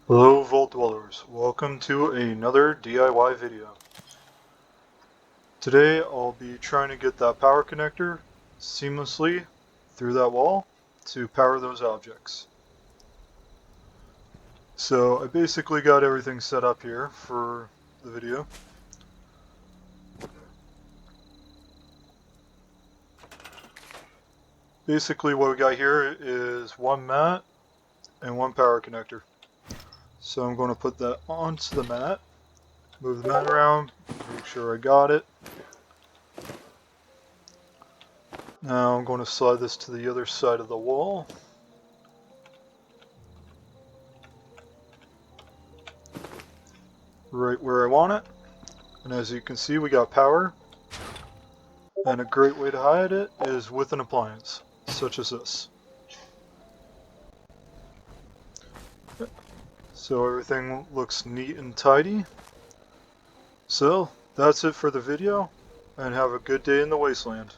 Hello Vault Dwellers, welcome to another DIY video. Today I'll be trying to get that power connector seamlessly through that wall to power those objects. So I basically got everything set up here for the video. Basically what we got here is one mat and one power connector. So I'm going to put that onto the mat, move the mat around, make sure I got it. Now I'm going to slide this to the other side of the wall. Right where I want it. And as you can see, we got power. And a great way to hide it is with an appliance, such as this. So everything looks neat and tidy. So that's it for the video, and have a good day in the wasteland.